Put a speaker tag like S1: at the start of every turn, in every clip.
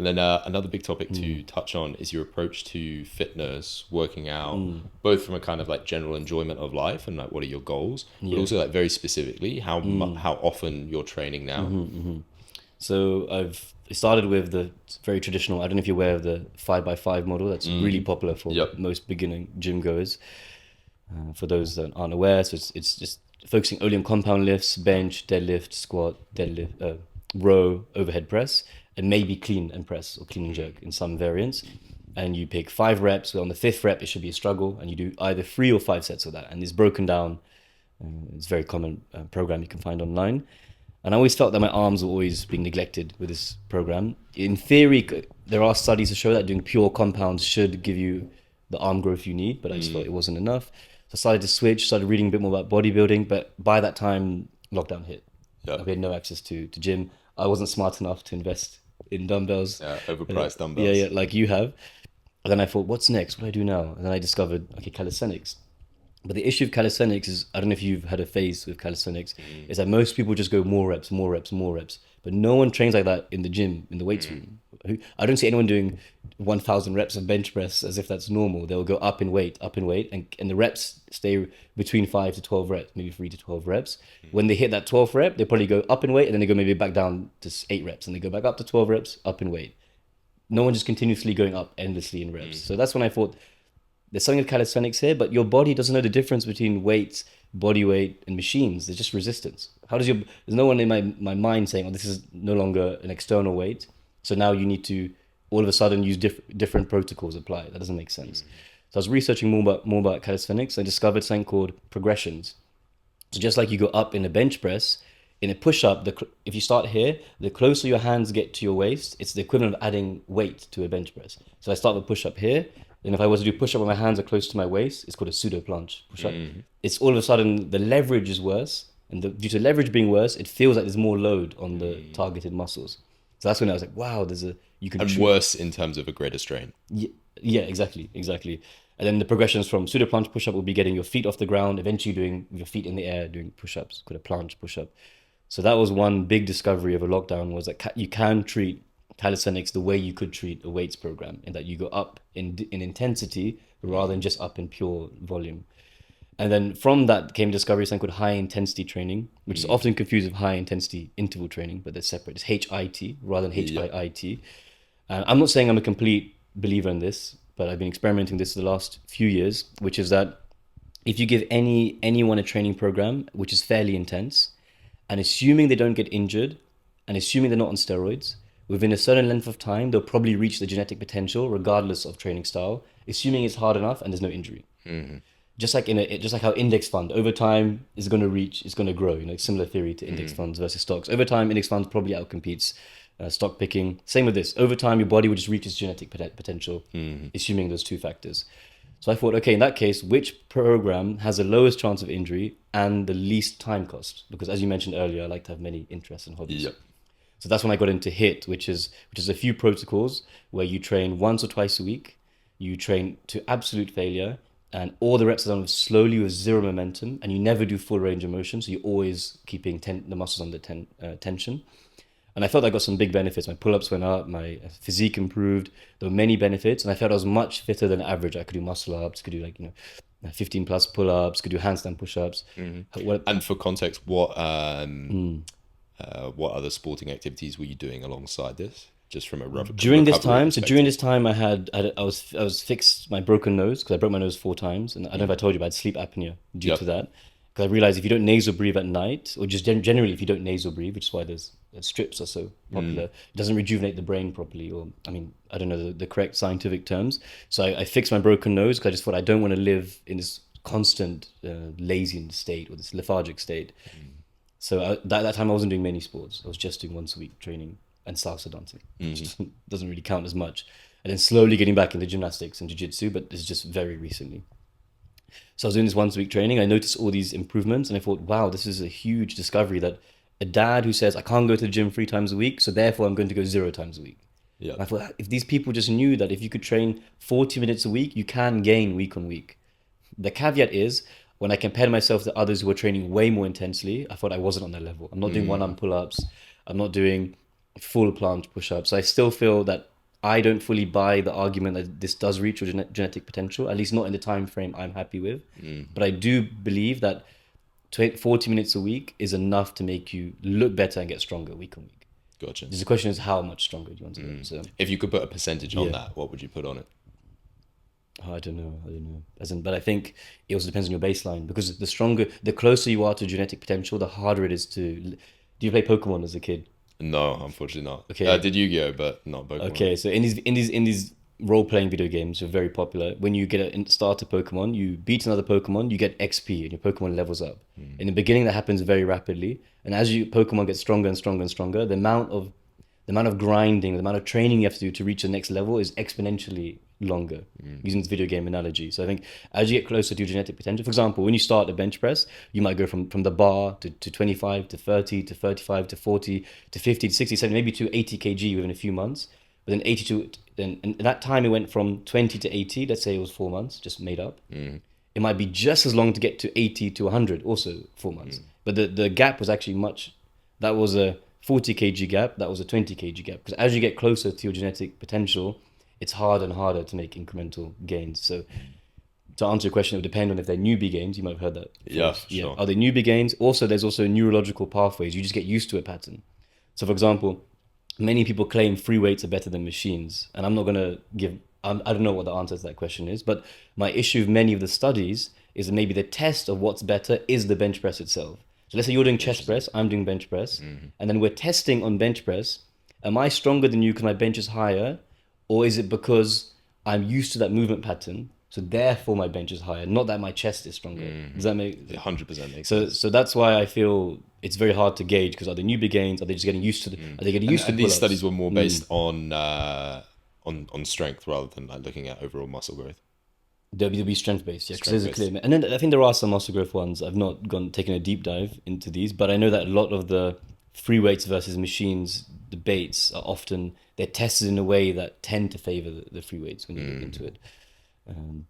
S1: And then another big topic to touch on is your approach to fitness, working out, both from a kind of like general enjoyment of life and like what are your goals, but also like very specifically how often you're training now.
S2: So it started with the very traditional, I don't know if you're aware of the 5x5 model. That's really popular for most beginning gym goers. For those that aren't aware, so it's just focusing only on compound lifts, bench, deadlift, squat, deadlift, row, overhead press, and maybe clean and press or clean and jerk in some variants. And you pick 5 reps. So on the 5th rep, it should be a struggle, and you do either 3 or 5 sets of that. And it's broken down. It's a very common program you can find online. And I always felt that my arms were always being neglected with this program. In theory, there are studies to show that doing pure compounds should give you the arm growth you need, but I just felt it wasn't enough. So I started to switch, started reading a bit more about bodybuilding, but by that time, lockdown hit.
S1: Yep.
S2: We had no access to gym. I wasn't smart enough to invest in dumbbells.
S1: Yeah, overpriced dumbbells.
S2: Yeah, like you have. And then I thought, what's next? What do I do now? And then I discovered, okay, calisthenics. But the issue of calisthenics is, I don't know if you've had a phase with calisthenics, is that most people just go more reps, more reps, more reps. But no one trains like that in the gym, in the weights room. I don't see anyone doing 1,000 reps of bench press as if that's normal. They'll go up in weight, and the reps stay between 5 to 12 reps, maybe 3 to 12 reps. When they hit that 12th rep, they probably go up in weight, and then they go maybe back down to 8 reps, and they go back up to 12 reps, up in weight. No one just continuously going up endlessly in reps. So that's when I thought, there's something with calisthenics here, but your body doesn't know the difference between weights, body weight, and machines. There's just resistance. There's no one in my mind saying, oh, this is no longer an external weight, so now you need to all of a sudden use different protocols apply. That doesn't make sense. So I was researching more about calisthenics. I discovered something called progressions. So just like you go up in a bench press, in a push-up, if you start here, the closer your hands get to your waist, it's the equivalent of adding weight to a bench press. So I start with push-up here, and if I was to do push-up when my hands are close to my waist, it's called a pseudo-planche push-up. It's all of a sudden, the leverage is worse, and due to leverage being worse, it feels like there's more load on the targeted muscles. So that's when I was like, wow,
S1: worse in terms of a greater strain.
S2: Yeah, exactly. And then the progressions from pseudo-planche push-up will be getting your feet off the ground, eventually doing your feet in the air, doing push-ups, called a planche push-up. So that was one big discovery of a lockdown, was that you can treat calisthenics the way you could treat a weights program, in that you go up in intensity rather than just up in pure volume. And then from that came discovery of something called high intensity training, which is often confused with high intensity interval training, but they're separate. It's HIT rather than HIIT. And I'm not saying I'm a complete believer in this, but I've been experimenting this for the last few years, which is that if you give anyone a training program which is fairly intense, and assuming they don't get injured, and assuming they're not on steroids, within a certain length of time, they'll probably reach the genetic potential regardless of training style, assuming it's hard enough and there's no injury. Just like how index fund over time is going to grow. Similar theory to index funds versus stocks. Over time, index funds probably outcompetes stock picking. Same with this. Over time, your body will just reach its genetic potential, assuming those two factors. So I thought, okay, in that case, which program has the lowest chance of injury and the least time cost? Because as you mentioned earlier, I like to have many interests and hobbies.
S1: Yep.
S2: So that's when I got into HIIT, which is a few protocols where you train once or twice a week. You train to absolute failure, and all the reps are done slowly with zero momentum, and you never do full range of motion. So you're always keeping the muscles under tension. And I felt I got some big benefits. My pull-ups went up, my physique improved. There were many benefits, and I felt I was much fitter than average. I could do muscle-ups, could do 15 plus pull-ups, could do handstand push-ups.
S1: And for context, what other sporting activities were you doing alongside this? Just from a
S2: during this time, I was fixed my broken nose, because I broke my nose 4 times, and I don't know if I told you, but I had sleep apnea due to that. Because I realized if you don't nasal breathe at night, or just generally if you don't nasal breathe, which is why those strips are so popular, it doesn't rejuvenate the brain properly, or I don't know the correct scientific terms. So I fixed my broken nose because I just thought I don't want to live in this constant lazy state or this lethargic state. So at that time I wasn't doing many sports. I was just doing once a week training and salsa dancing, which doesn't really count as much. And then slowly getting back into gymnastics and jiu-jitsu, but it's just very recently. So I was doing this once a week training. I noticed all these improvements, and I thought, wow, this is a huge discovery, that a dad who says, I can't go to the gym 3 times a week, so therefore I'm going to go 0 times a week. Yeah. And I thought, if these people just knew that if you could train 40 minutes a week, you can gain week on week. The caveat is, when I compared myself to others who were training way more intensely, I thought I wasn't on that level. I'm not doing one-arm pull-ups. I'm not doing full planche push-ups. So I still feel that I don't fully buy the argument that this does reach your genetic potential, at least not in the time frame I'm happy with. But I do believe that 40 minutes a week is enough to make you look better and get stronger week on week.
S1: Gotcha.
S2: The question is, how much stronger do you want to get? So
S1: If you could put a percentage on that, what would you put on it?
S2: I don't know. But I think it also depends on your baseline, because the closer you are to genetic potential, the harder it is to. Do you play Pokemon as a kid?
S1: No, unfortunately not.
S2: Okay.
S1: I did Yu-Gi-Oh, but not Pokemon.
S2: Okay, so in these role-playing video games are very popular. When you get a starter Pokemon, you beat another Pokemon, you get XP and your Pokemon levels up. In the beginning, that happens very rapidly, and as your Pokemon gets stronger and stronger and stronger, the amount of grinding, the amount of training you have to do to reach the next level is exponentially longer, using this video game analogy. So I think as you get closer to your genetic potential, for example, when you start a bench press, you might go from the bar to 25 to 30 to 35 to 40 to 50 to 60, 70, maybe to 80 kg within a few months. But then 82, and that time it went from 20 to 80, let's say it was 4 months, just made up. It might be just as long to get to 80 to 100, also 4 months. But the gap was actually that was a 40 kg gap, that was a 20 kg gap. Because as you get closer to your genetic potential, it's harder and harder to make incremental gains. So to answer your question, it would depend on if they're newbie games. You might have heard that.
S1: Yeah, sure.
S2: Are they newbie games? Also, there's also neurological pathways. You just get used to a pattern. So for example, many people claim free weights are better than machines. And I'm not going to I don't know what the answer to that question is. But my issue with many of the studies is that maybe the test of what's better is the bench press itself. So let's say you're doing chest press, I'm doing bench press. And then we're testing on bench press. Am I stronger than you because my bench is higher? Or is it because I'm used to that movement pattern, so therefore my bench is higher, not that my chest is stronger? Does that make
S1: 100% makes sense.
S2: So that's why I feel it's very hard to gauge, because are they newbie gains? Are they just getting used to are they getting used to
S1: and these studies were more based on strength rather than like looking at overall muscle growth.
S2: They'll be strength based, yeah. Because there's a clear, and then I think there are some muscle growth ones. I've not taken a deep dive into these, but I know that a lot of the free weights versus machines debates are often, they're tested in a way that tend to favor the free weights when you get into it. And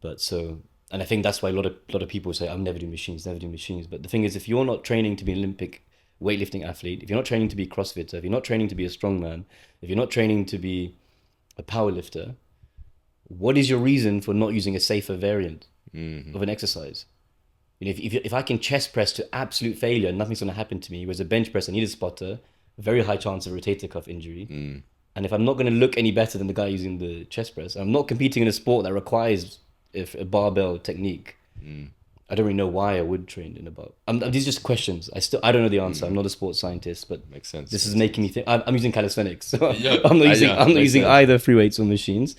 S2: I think that's why a lot of people say, I'll never do machines. But the thing is, if you're not training to be an Olympic weightlifting athlete, if you're not training to be a CrossFitter, if you're not training to be a strongman, if you're not training to be a powerlifter, what is your reason for not using a safer variant of an exercise? If I can chest press to absolute failure and nothing's going to happen to me, whereas a bench press, I need a spotter, very high chance of rotator cuff injury. And if I'm not going to look any better than the guy using the chest press, I'm not competing in a sport that requires a barbell technique. I don't really know why I would train in a bar. These are just questions. I don't know the answer. I'm not a sports scientist, but
S1: makes sense.
S2: This is making me think. I'm using calisthenics, so
S1: Yeah,
S2: I'm not using
S1: sense.
S2: either free weights or machines.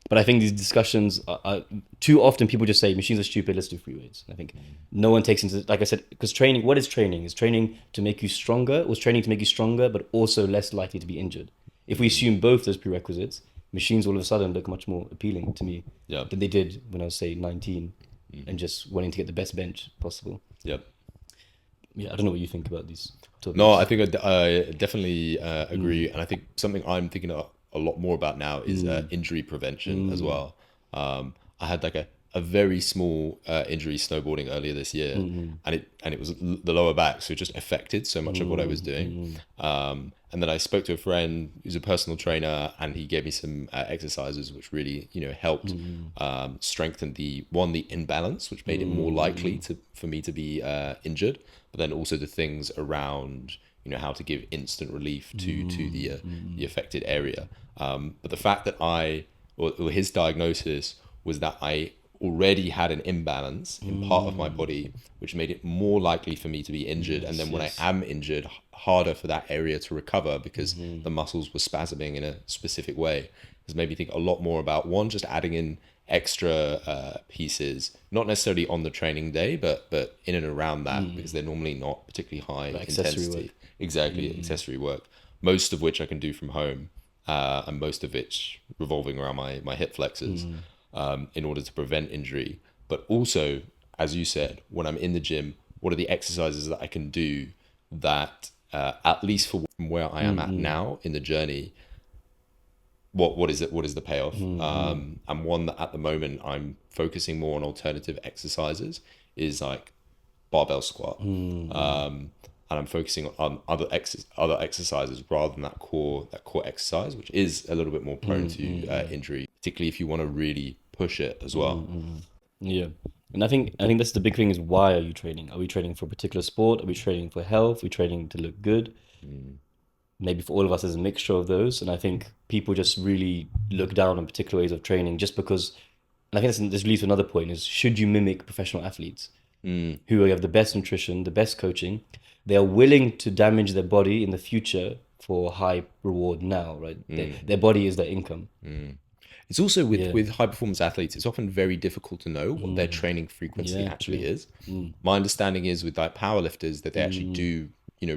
S2: But I think these discussions are too often people just say machines are stupid, let's do free weights. I think no one takes into, like I said, because training, what is training? Is training to make you stronger, or is training to make you stronger but also less likely to be injured? If we assume both those prerequisites, machines all of a sudden look much more appealing to me than they did when I was, say, 19 and just wanting to get the best bench possible.
S1: Yep.
S2: Yeah, I don't know what you think about these topics.
S1: No, I think I definitely agree. And I think something I'm thinking a lot more about now is injury prevention as well. I had like a very small injury snowboarding earlier this year, and it was the lower back, so it just affected so much of what I was doing. And then I spoke to a friend who's a personal trainer, and he gave me some exercises which really helped strengthen the imbalance, which made it more likely for me to be injured, but then also the things around how to give instant relief to the affected area. But the fact that or his diagnosis was that I already had an imbalance in part of my body, which made it more likely for me to be injured. And then when I am injured, harder for that area to recover because the muscles were spasming in a specific way. Has made me think a lot more about just adding in extra pieces, not necessarily on the training day, but in and around that, because they're normally not particularly high intensity.
S2: Work.
S1: Exactly, accessory work, most of which I can do from home, and most of which revolving around my hip flexors, in order to prevent injury. But also, as you said, when I'm in the gym, what are the exercises that I can do that, at least from where I am at now in the journey, what is it? What is the payoff? And one that at the moment I'm focusing more on alternative exercises is like barbell squat. and I'm focusing on other exercises rather than that core exercise, which is a little bit more prone to injury, particularly if you want to really push it as well.
S2: Yeah. And I think that's the big thing is, why are you training? Are we training for a particular sport? Are we training for health? Are we training to look good? Maybe for all of us, there's a mixture of those. And I think people just really look down on particular ways of training just because, and I think this leads to another point, is should you mimic professional athletes who have the best nutrition, the best coaching? They are willing to damage their body in the future for high reward now, right? Their body is their income.
S1: It's also with high performance athletes, it's often very difficult to know what their training frequency actually is. My understanding is with like powerlifters that they actually do,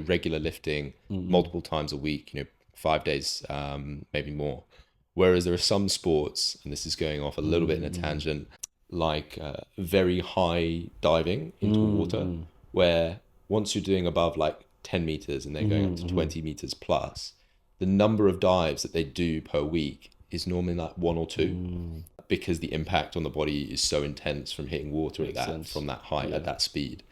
S1: regular lifting multiple times a week, 5 days, maybe more. Whereas there are some sports, and this is going off a little bit in a tangent, like very high diving into water, where once you're doing above like 10 meters and they're going up to 20 meters plus, the number of dives that they do per week is normally like 1 or 2, because the impact on the body is so intense from hitting water from that height at that speed.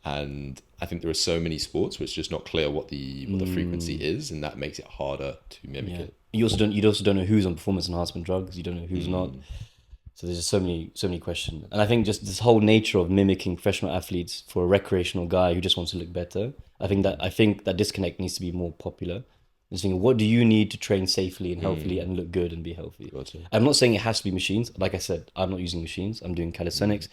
S1: And I think there are so many sports where it's just not clear what the frequency is, and that makes it harder to mimic it. You also
S2: don't know who's on performance enhancement drugs. You don't know who's not. So there's just so many questions. And I think just this whole nature of mimicking professional athletes for a recreational guy who just wants to look better, I think that disconnect needs to be more popular. Just thinking, what do you need to train safely and healthily and look good and be healthy?
S1: Gotcha.
S2: I'm not saying it has to be machines. Like I said, I'm not using machines. I'm doing calisthenics.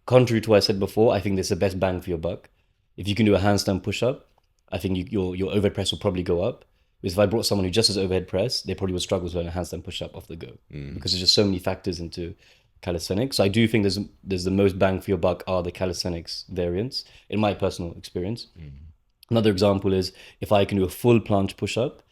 S2: Contrary to what I said before, I think this is the best bang for your buck. If you can do a handstand push-up, I think your overhead press will probably go up. Because if I brought someone who just does overhead press, they probably would struggle to learn a handstand push-up off the go. Because there's just so many factors into calisthenics. So I do think there's the most bang for your buck are the calisthenics variants, in my personal experience. Another example is if I can do a full planche push-up,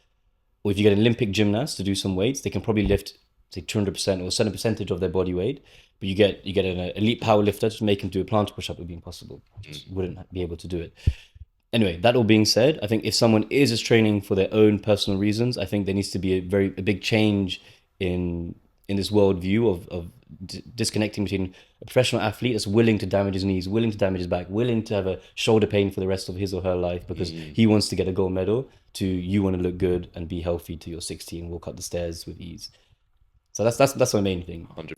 S2: or if you get an Olympic gymnast to do some weights, they can probably lift, say, 200% or a certain percentage of their body weight. But you get an elite power lifter to make him do a planche push-up, would be impossible. Just wouldn't be able to do it. Anyway, that all being said, I think if someone is just training for their own personal reasons, I think there needs to be a big change in this worldview of disconnecting between a professional athlete that's willing to damage his knees, willing to damage his back, willing to have a shoulder pain for the rest of his or her life because he wants to get a gold medal, to you want to look good and be healthy to your 60 and walk up the stairs with ease. So that's my main thing.
S1: 100.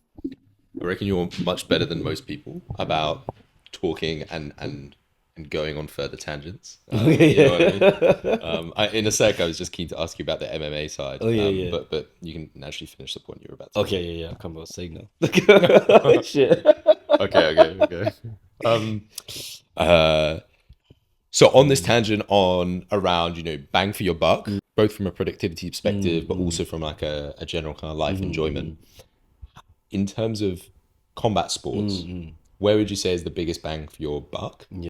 S1: I reckon you're much better than most people about talking and going on further tangents. You know what I mean? In a sec, I was just keen to ask you about the MMA side. But you can naturally finish the point you were about to.
S2: Okay, I can't say no. Shit.
S1: Okay. So on this tangent around, bang for your buck, both from a productivity perspective, but also from like a general kind of life enjoyment. In terms of combat sports, where would you say is the biggest bang for your buck?